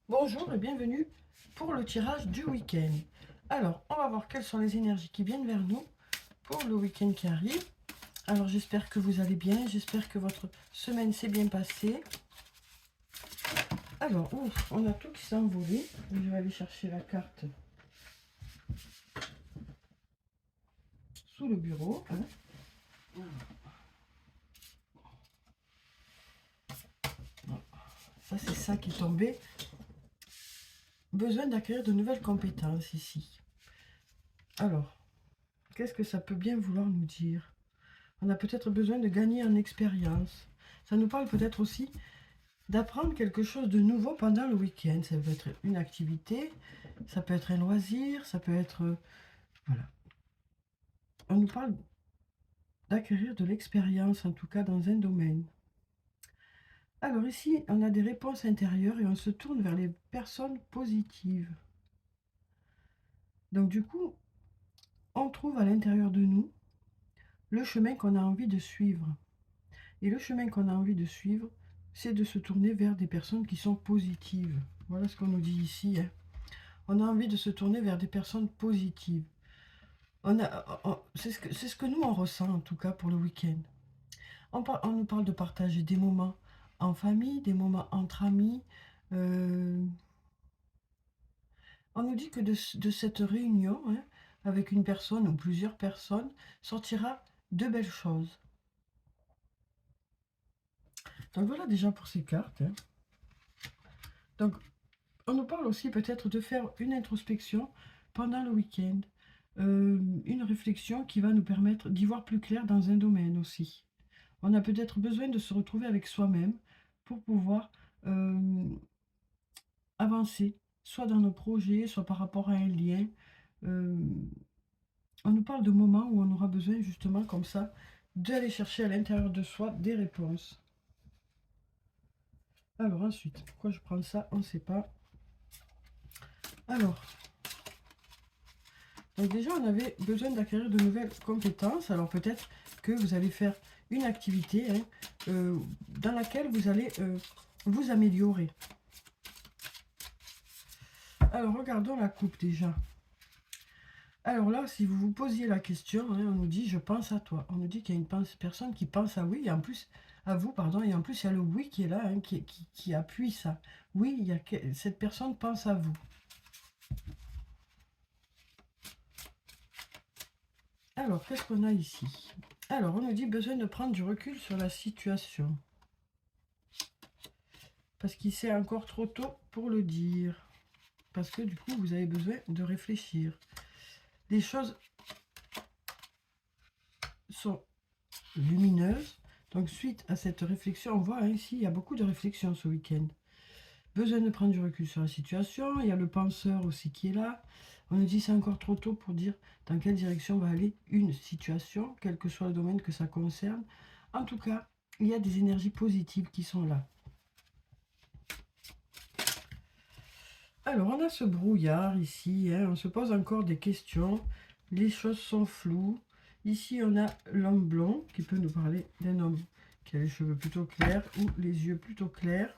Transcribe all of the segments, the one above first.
Bonjour et bienvenue pour le tirage du week-end. Alors, on va voir quelles sont les énergies qui viennent vers nous pour le week-end qui arrive. Alors, j'espère que vous allez bien, j'espère que votre semaine s'est bien passée. Alors, ouf, on a tout qui s'est envolé. Je vais aller chercher la carte sous le bureau. Ça, c'est ça qui est tombé. Besoin d'acquérir de nouvelles compétences ici. Alors, qu'est-ce que ça peut bien vouloir nous dire? On a peut-être besoin de gagner en expérience. Ça nous parle peut-être aussi d'apprendre quelque chose de nouveau pendant le week-end. Ça peut être une activité, ça peut être un loisir, ça peut être... voilà. On nous parle d'acquérir de l'expérience, en tout cas dans un domaine. Alors ici, on a des réponses intérieures et on se tourne vers les personnes positives. Donc du coup, on trouve à l'intérieur de nous le chemin qu'on a envie de suivre. Et le chemin qu'on a envie de suivre, c'est de se tourner vers des personnes qui sont positives. Voilà ce qu'on nous dit ici. On a envie de se tourner vers des personnes positives. C'est ce que nous, on ressent, en tout cas, pour le week-end. On nous parle de partager des moments en famille, des moments entre amis. On nous dit que de cette réunion, avec une personne ou plusieurs personnes, sortira de belles choses. Donc voilà déjà pour ces cartes. Donc, on nous parle aussi peut-être de faire une introspection pendant le week-end. Une réflexion qui va nous permettre d'y voir plus clair dans un domaine aussi. On a peut-être besoin de se retrouver avec soi-même pour pouvoir avancer, soit dans nos projets, soit par rapport à un lien. Euh, on nous parle de moments où on aura besoin justement comme ça d'aller chercher à l'intérieur de soi des réponses. Alors ensuite, pourquoi je prends ça, on ne sait pas. Alors, donc déjà on avait besoin d'acquérir de nouvelles compétences. Alors peut-être que vous allez faire une activité dans laquelle vous allez vous améliorer. Alors, regardons la coupe déjà. Alors là, si vous vous posiez la question, on nous dit « je pense à toi ». On nous dit qu'il y a une personne qui pense à oui, et en plus, à vous, pardon, et en plus, il y a le oui qui est là, qui appuie ça. Oui, cette personne pense à vous. Alors, qu'est-ce qu'on a ici? Alors, on nous dit « besoin de prendre du recul sur la situation ». Parce qu'il c'est encore trop tôt pour le dire. Parce que du coup, vous avez besoin de réfléchir. Les choses sont lumineuses. Donc, suite à cette réflexion, on voit ici, il y a beaucoup de réflexions ce week-end. Besoin de prendre du recul sur la situation. Il y a le penseur aussi qui est là. On nous dit c'est encore trop tôt pour dire dans quelle direction va aller une situation, quel que soit le domaine que ça concerne. En tout cas, il y a des énergies positives qui sont là. Alors, on a ce brouillard ici. On se pose encore des questions. Les choses sont floues. Ici, on a l'homme blond qui peut nous parler d'un homme qui a les cheveux plutôt clairs ou les yeux plutôt clairs.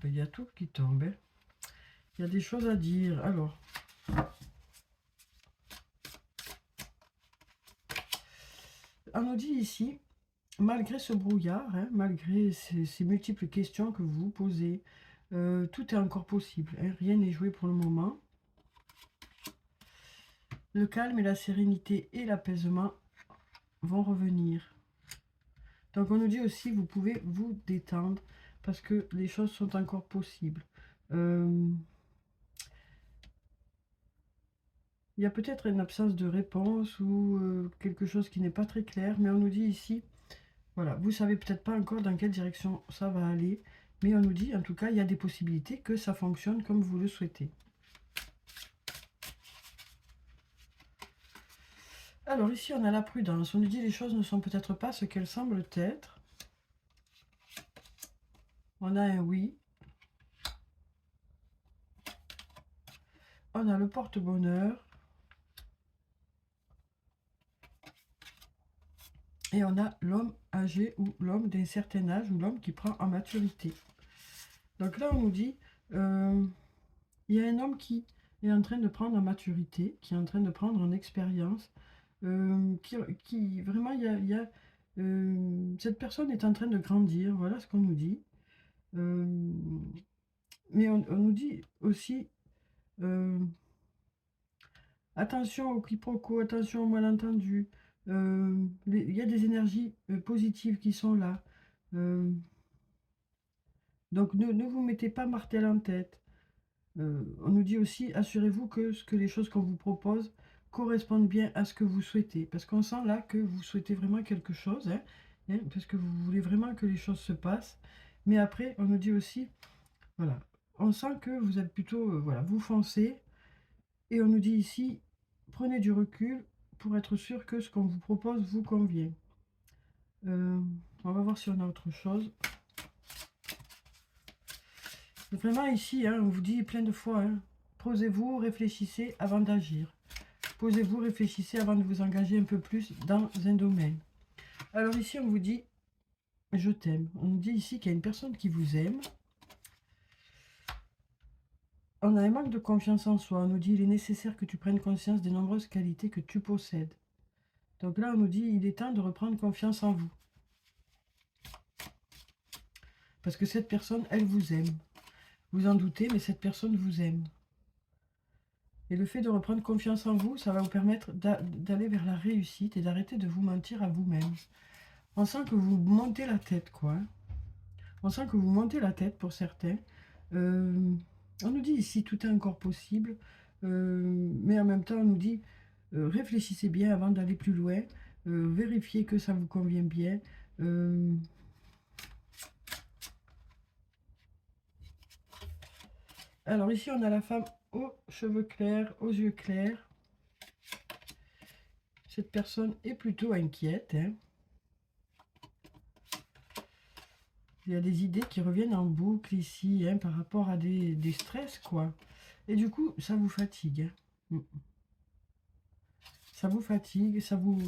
Il y a tout qui tombe. Il y a des choses à dire. Alors, on nous dit ici, malgré ce brouillard, malgré ces multiples questions que vous vous posez, tout est encore possible. Rien n'est joué pour le moment. Le calme et la sérénité et l'apaisement vont revenir. Donc on nous dit aussi, vous pouvez vous détendre parce que les choses sont encore possibles. Il y a peut-être une absence de réponse ou quelque chose qui n'est pas très clair, mais on nous dit ici, voilà, vous savez peut-être pas encore dans quelle direction ça va aller, mais on nous dit, en tout cas, il y a des possibilités que ça fonctionne comme vous le souhaitez. Alors ici, on a la prudence. On nous dit les choses ne sont peut-être pas ce qu'elles semblent être. On a un oui. On a le porte-bonheur. Et on a l'homme âgé ou l'homme d'un certain âge ou l'homme qui prend en maturité. Donc là, on nous dit, il y a un homme qui est en train de prendre en maturité, qui est en train de prendre en expérience, vraiment, cette personne est en train de grandir, voilà ce qu'on nous dit. Mais on nous dit aussi, attention au quiproquo, attention au malentendu. Il y a des énergies positives qui sont là. Donc ne vous mettez pas martel en tête. On nous dit aussi, assurez-vous que les choses qu'on vous propose correspondent bien à ce que vous souhaitez. Parce qu'on sent là que vous souhaitez vraiment quelque chose, parce que vous voulez vraiment que les choses se passent. Mais après, on nous dit aussi, voilà, on sent que vous êtes plutôt, voilà, vous foncez. Et on nous dit ici, prenez du recul pour être sûr que ce qu'on vous propose vous convient. On va voir si on a autre chose. Vraiment ici, on vous dit plein de fois, posez-vous, réfléchissez avant d'agir. Posez-vous, réfléchissez avant de vous engager un peu plus dans un domaine. Alors ici, on vous dit, je t'aime. On nous dit ici qu'il y a une personne qui vous aime. On a un manque de confiance en soi. On nous dit, il est nécessaire que tu prennes conscience des nombreuses qualités que tu possèdes. Donc là, on nous dit, il est temps de reprendre confiance en vous. Parce que cette personne, elle vous aime. Vous en doutez, mais cette personne vous aime. Et le fait de reprendre confiance en vous, ça va vous permettre d'aller vers la réussite et d'arrêter de vous mentir à vous-même. On sent que vous montez la tête, quoi. On sent que vous montez la tête pour certains. On nous dit ici, tout est encore possible. Mais en même temps, on nous dit, réfléchissez bien avant d'aller plus loin. Vérifiez que ça vous convient bien. Alors ici, on a la femme aux cheveux clairs, aux yeux clairs. Cette personne est plutôt inquiète. Il y a des idées qui reviennent en boucle ici, par rapport à des stress, quoi. Et du coup, ça vous fatigue. Ça vous fatigue, ça vous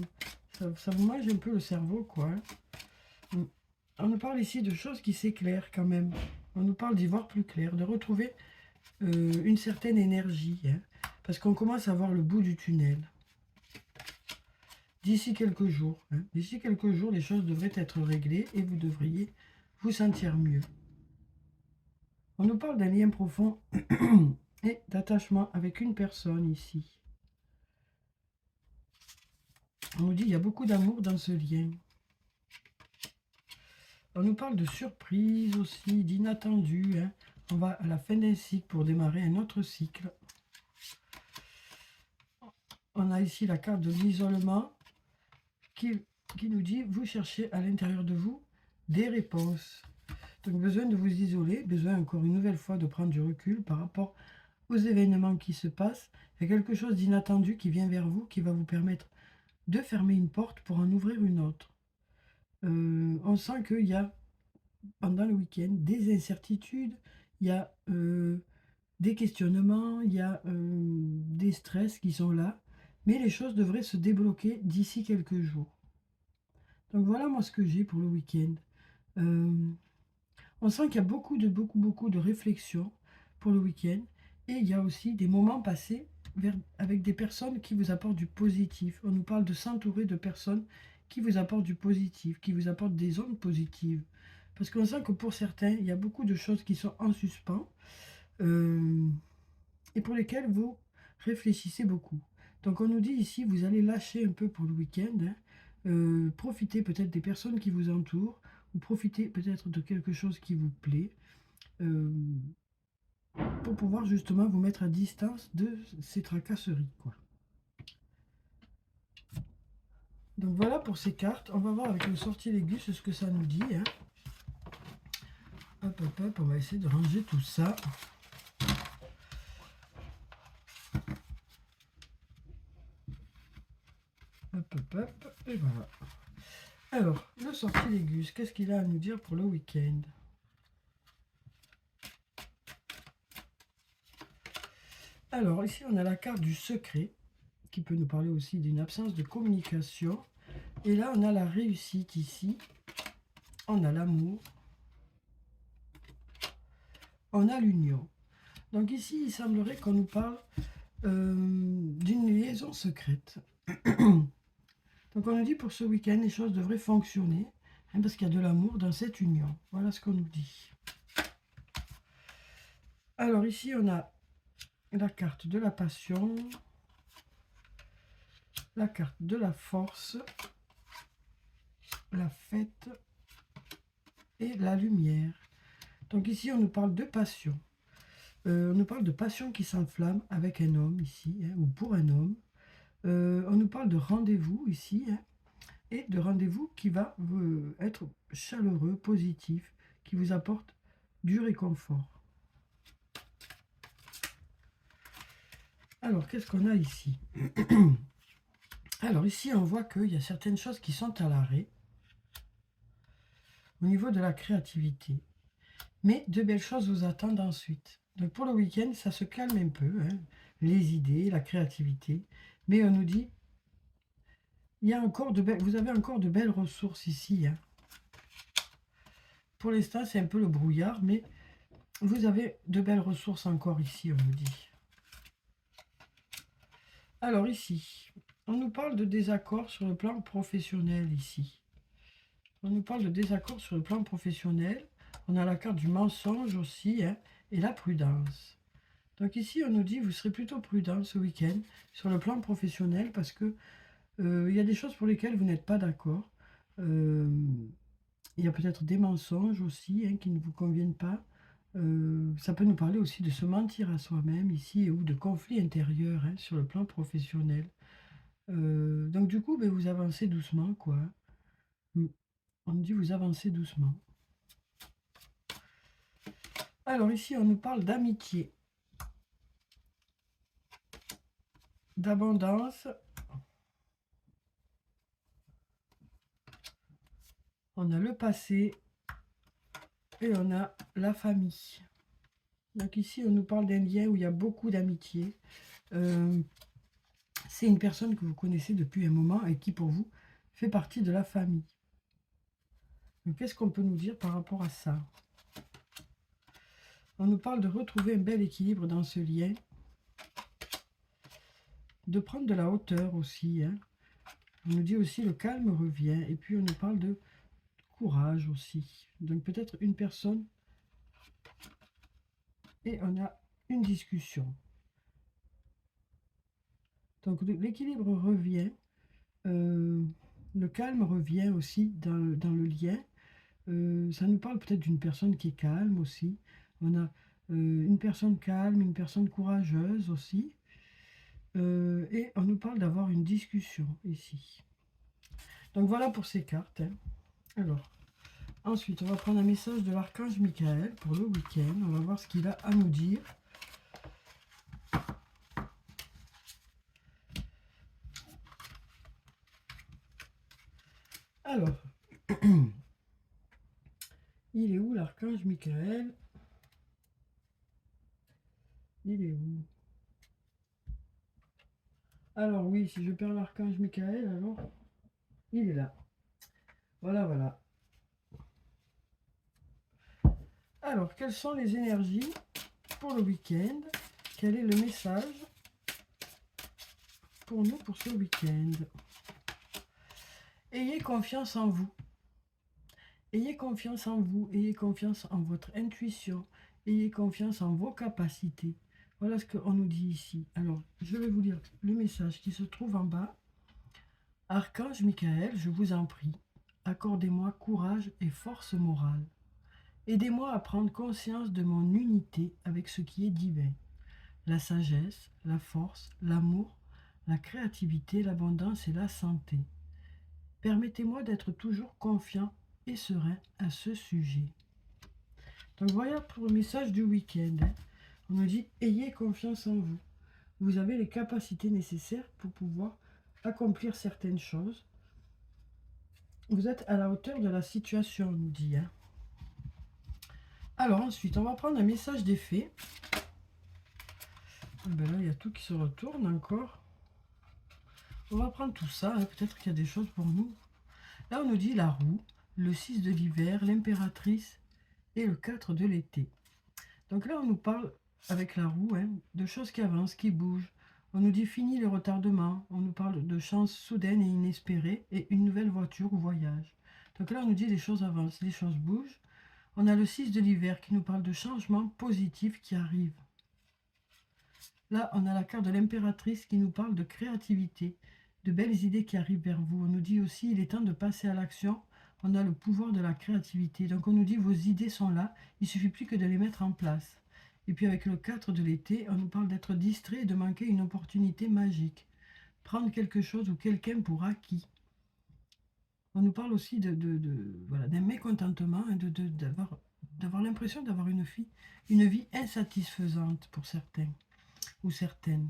mange un peu le cerveau, quoi. On nous parle ici de choses qui s'éclairent quand même. On nous parle d'y voir plus clair, de retrouver une certaine énergie. Parce qu'on commence à voir le bout du tunnel. D'ici quelques jours, les choses devraient être réglées et vous devriez vous sentir mieux. On nous parle d'un lien profond et d'attachement avec une personne ici. On nous dit qu'il y a beaucoup d'amour dans ce lien. On nous parle de surprise aussi, d'inattendu. On va à la fin d'un cycle pour démarrer un autre cycle. On a ici la carte de l'isolement qui nous dit, vous cherchez à l'intérieur de vous des réponses. Donc besoin de vous isoler, besoin encore une nouvelle fois de prendre du recul par rapport aux événements qui se passent. Il y a quelque chose d'inattendu qui vient vers vous, qui va vous permettre de fermer une porte pour en ouvrir une autre. On sent qu'il y a, pendant le week-end, des incertitudes, il y a des questionnements, il y a des stress qui sont là, mais les choses devraient se débloquer d'ici quelques jours. Donc voilà moi ce que j'ai pour le week-end. On sent qu'il y a beaucoup de réflexions pour le week-end. Et il y a aussi des moments passés avec des personnes qui vous apportent du positif. On nous parle de s'entourer de personnes qui vous apportent du positif, qui vous apportent des ondes positives. Parce qu'on sent que pour certains, il y a beaucoup de choses qui sont en suspens et pour lesquelles vous réfléchissez beaucoup. Donc on nous dit ici, vous allez lâcher un peu pour le week-end. Profitez peut-être des personnes qui vous entourent ou profitez peut-être de quelque chose qui vous plaît pour pouvoir justement vous mettre à distance de ces tracasseries, quoi. Donc voilà pour ces cartes. On va voir avec le sortilègus ce que ça nous dit. Hop, hop, hop, on va essayer de ranger tout ça. Hop, hop, hop, et voilà. Alors, le sortilègus, qu'est-ce qu'il a à nous dire pour le week-end? Alors, ici, on a la carte du secret, qui peut nous parler aussi d'une absence de communication. Et là, on a la réussite ici. On a l'amour. on a l'union. Donc ici, il semblerait qu'on nous parle d'une liaison secrète. Donc on nous dit pour ce week-end, les choses devraient fonctionner, hein, parce qu'il y a de l'amour dans cette union. Voilà ce qu'on nous dit. Alors ici, on a la carte de la passion, la carte de la force, la fête et la lumière. Donc ici, on nous parle de passion. On nous parle de passion qui s'enflamme avec un homme ici, hein, ou pour un homme. On nous parle de rendez-vous ici, hein, et de rendez-vous qui va être chaleureux, positif, qui vous apporte du réconfort. Alors, qu'est-ce qu'on a ici? Alors ici, on voit qu'il y a certaines choses qui sont à l'arrêt au niveau de la créativité. Mais de belles choses vous attendent ensuite. Donc pour le week-end, ça se calme un peu, hein, les idées, la créativité. Mais on nous dit, il y a encore vous avez encore de belles ressources ici. Hein. Pour l'instant, c'est un peu le brouillard, mais vous avez de belles ressources encore ici, on nous dit. Alors ici, on nous parle de désaccords sur le plan professionnel ici. On nous parle de désaccords sur le plan professionnel. On a la carte du mensonge aussi, hein, et la prudence. Donc ici, on nous dit, vous serez plutôt prudent ce week-end sur le plan professionnel parce que il y a des choses pour lesquelles vous n'êtes pas d'accord. Il y a peut-être des mensonges aussi, hein, qui ne vous conviennent pas. Ça peut nous parler aussi de se mentir à soi-même ici ou de conflits intérieurs, hein, sur le plan professionnel. Donc du coup, ben, vous avancez doucement, quoi. On nous dit vous avancez doucement. Alors ici, on nous parle d'amitié, d'abondance. On a le passé et on a la famille. Donc ici, on nous parle d'un lien où il y a beaucoup d'amitié. C'est une personne que vous connaissez depuis un moment et qui, pour vous, fait partie de la famille. Qu'est-ce qu'on peut nous dire par rapport à ça? On nous parle de retrouver un bel équilibre dans ce lien, de prendre de la hauteur aussi. Hein. On nous dit aussi le calme revient. Et puis on nous parle de courage aussi. Donc peut-être une personne. Et on a une discussion. Donc l'équilibre revient. Le calme revient aussi dans le lien. Ça nous parle peut-être d'une personne qui est calme aussi. On a une personne calme, une personne courageuse aussi. Et on nous parle d'avoir une discussion ici. Donc voilà pour ces cartes. Hein. Alors, ensuite, on va prendre un message de l'archange Michael pour le week-end. On va voir ce qu'il a à nous dire. Alors, il est où l'archange Michael? Il est où? Alors oui, si je perds l'archange Michael, alors il est là. Voilà, voilà. Alors, quelles sont les énergies pour le week-end? Quel est le message pour nous pour ce week-end? Ayez confiance en vous. Ayez confiance en vous. Ayez confiance en votre intuition. Ayez confiance en vos capacités. Voilà ce qu'on nous dit ici. Alors, je vais vous lire le message qui se trouve en bas. Archange Michael, je vous en prie, accordez-moi courage et force morale. Aidez-moi à prendre conscience de mon unité avec ce qui est divin. La sagesse, la force, l'amour, la créativité, l'abondance et la santé. Permettez-moi d'être toujours confiant et serein à ce sujet. Donc voilà pour le message du week-end. On nous dit, ayez confiance en vous. Vous avez les capacités nécessaires pour pouvoir accomplir certaines choses. Vous êtes à la hauteur de la situation, on nous dit. Hein. Alors ensuite, on va prendre un message des fées. Ben là, il y a tout qui se retourne encore. On va prendre tout ça, hein. Peut-être qu'il y a des choses pour nous. Là, on nous dit la roue, le 6 de l'hiver, l'impératrice et le 4 de l'été. Donc là, on nous parle, avec la roue, hein, de choses qui avancent, qui bougent. On nous dit fini les retardements. On nous parle de chances soudaines et inespérées et une nouvelle voiture ou voyage. Donc là, on nous dit les choses avancent, les choses bougent. On a le 6 de l'hiver qui nous parle de changements positifs qui arrivent. Là, on a la carte de l'impératrice qui nous parle de créativité, de belles idées qui arrivent vers vous. On nous dit aussi il est temps de passer à l'action. On a le pouvoir de la créativité. Donc on nous dit vos idées sont là, il suffit plus que de les mettre en place. Et puis avec le 4 de l'été, on nous parle d'être distrait et de manquer une opportunité magique. Prendre quelque chose ou quelqu'un pour acquis. On nous parle aussi voilà, d'un mécontentement et d'avoir l'impression d'avoir une vie insatisfaisante pour certains ou certaines.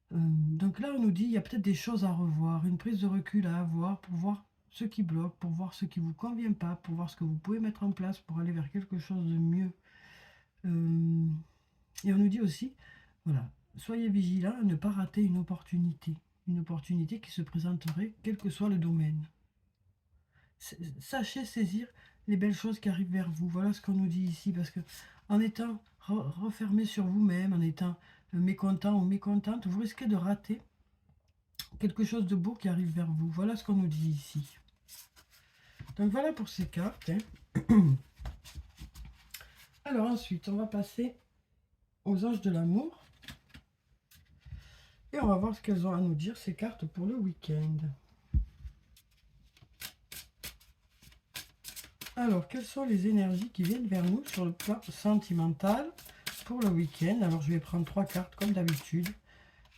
Donc là, on nous dit il y a peut-être des choses à revoir, une prise de recul à avoir pour voir ce qui bloque, pour voir ce qui ne vous convient pas, pour voir ce que vous pouvez mettre en place pour aller vers quelque chose de mieux. Et on nous dit aussi, voilà, soyez vigilants à ne pas rater une opportunité qui se présenterait, quel que soit le domaine. Sachez saisir les belles choses qui arrivent vers vous. Voilà ce qu'on nous dit ici, parce que en étant refermé sur vous-même, en étant mécontent ou mécontente, vous risquez de rater quelque chose de beau qui arrive vers vous. Voilà ce qu'on nous dit ici. Donc voilà pour ces cartes. Hein. Alors ensuite, on va passer aux anges de l'amour. Et on va voir ce qu'elles ont à nous dire, ces cartes, pour le week-end. Alors, quelles sont les énergies qui viennent vers nous sur le plan sentimental pour le week-end? Alors, je vais prendre 3 cartes comme d'habitude.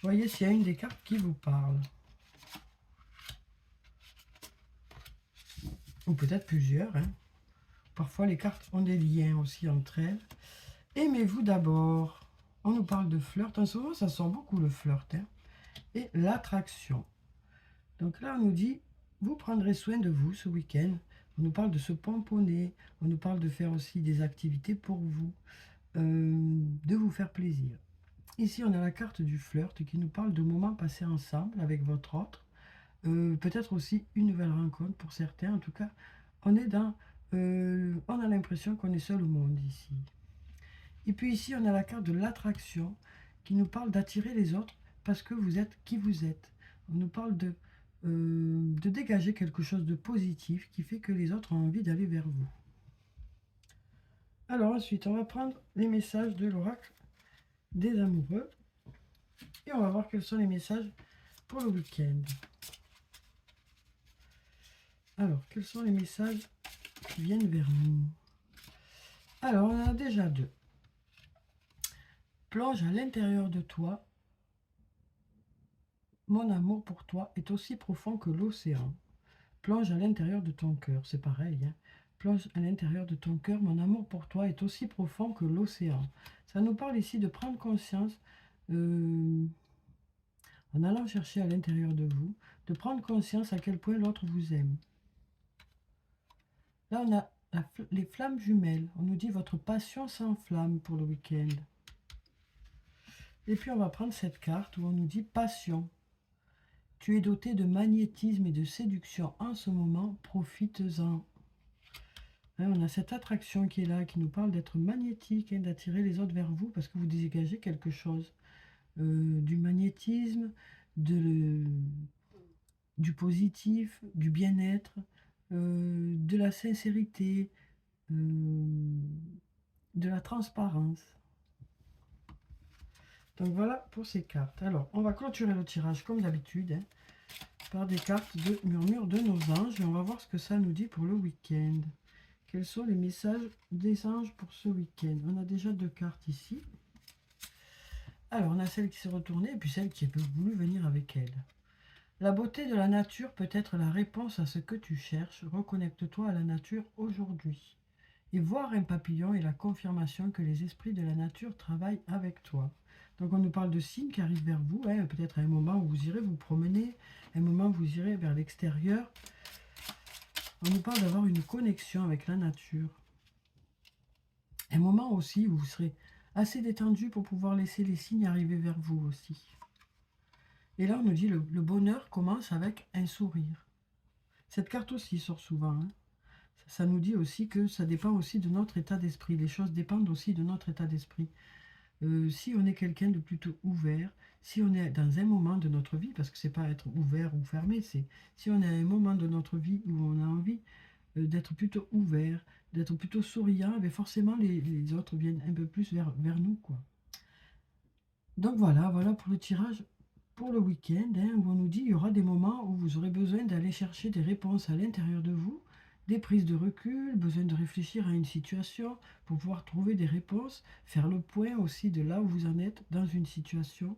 Voyez s'il y a une des cartes qui vous parle. Ou peut-être plusieurs. Hein. Parfois, les cartes ont des liens aussi entre elles. Aimez-vous d'abord. On nous parle de flirt. En ce moment, ça sent beaucoup le flirt. Hein. Et l'attraction. Donc là, on nous dit, vous prendrez soin de vous ce week-end. On nous parle de se pomponner. On nous parle de faire aussi des activités pour vous. De vous faire plaisir. Ici, on a la carte du flirt qui nous parle de moments passés ensemble avec votre autre. Peut-être aussi une nouvelle rencontre pour certains. En tout cas, on est dans... on a l'impression qu'on est seul au monde ici. Et puis ici, on a la carte de l'attraction qui nous parle d'attirer les autres parce que vous êtes qui vous êtes. On nous parle de dégager quelque chose de positif qui fait que les autres ont envie d'aller vers vous. Alors ensuite, on va prendre les messages de l'oracle des amoureux et on va voir quels sont les messages pour le week-end. Alors, quels sont les messages qui viennent vers nous? Alors, on en a déjà 2. Plonge à l'intérieur de toi. Mon amour pour toi est aussi profond que l'océan. Plonge à l'intérieur de ton cœur. C'est pareil. Hein. Plonge à l'intérieur de ton cœur. Mon amour pour toi est aussi profond que l'océan. Ça nous parle ici de prendre conscience, en allant chercher à l'intérieur de vous, de prendre conscience à quel point l'autre vous aime. Là, on a les flammes jumelles. On nous dit votre passion s'enflamme pour le week-end. Et puis, on va prendre cette carte où on nous dit passion. Tu es doté de magnétisme et de séduction en ce moment, profites-en. Hein, on a cette attraction qui est là, qui nous parle d'être magnétique, hein, d'attirer les autres vers vous parce que vous dégagez quelque chose. Du magnétisme, du positif, du bien-être, de la sincérité, de la transparence. Donc voilà pour ces cartes. Alors, on va clôturer le tirage comme d'habitude, hein, par des cartes de murmure de nos anges. Et on va voir ce que ça nous dit pour le week-end. Quels sont les messages des anges pour ce week-end? On a déjà 2 cartes ici. Alors, on a celle qui s'est retournée et puis celle qui a voulu venir avec elle. La beauté de la nature peut être la réponse à ce que tu cherches. Reconnecte-toi à la nature aujourd'hui. Et voir un papillon est la confirmation que les esprits de la nature travaillent avec toi. Donc on nous parle de signes qui arrivent vers vous, hein, peut-être à un moment où vous irez vous promener, un moment où vous irez vers l'extérieur. On nous parle d'avoir une connexion avec la nature. Un moment aussi où vous serez assez détendu pour pouvoir laisser les signes arriver vers vous aussi. Et là on nous dit le bonheur commence avec un sourire. Cette carte aussi sort souvent. Hein. Ça nous dit aussi que ça dépend aussi de notre état d'esprit. Les choses dépendent aussi de notre état d'esprit. Si on est quelqu'un de plutôt ouvert, si on est dans un moment de notre vie, parce que c'est pas être ouvert ou fermé, c'est si on est à un moment de notre vie où on a envie d'être plutôt ouvert, d'être plutôt souriant, mais forcément les autres viennent un peu plus vers nous, quoi. Donc voilà pour le tirage pour le week-end, hein, où on nous dit il y aura des moments où vous aurez besoin d'aller chercher des réponses à l'intérieur de vous, des prises de recul, besoin de réfléchir à une situation pour pouvoir trouver des réponses, faire le point aussi de là où vous en êtes dans une situation.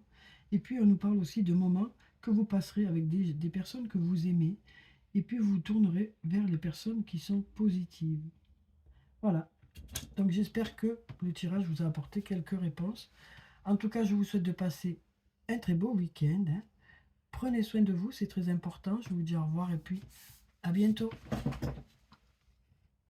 Et puis on nous parle aussi de moments que vous passerez avec des personnes que vous aimez, et puis vous tournerez vers les personnes qui sont positives. Voilà, donc j'espère que le tirage vous a apporté quelques réponses. En tout cas, je vous souhaite de passer un très beau week-end, hein. Prenez soin de vous, c'est très important. Je vous dis au revoir et puis à bientôt.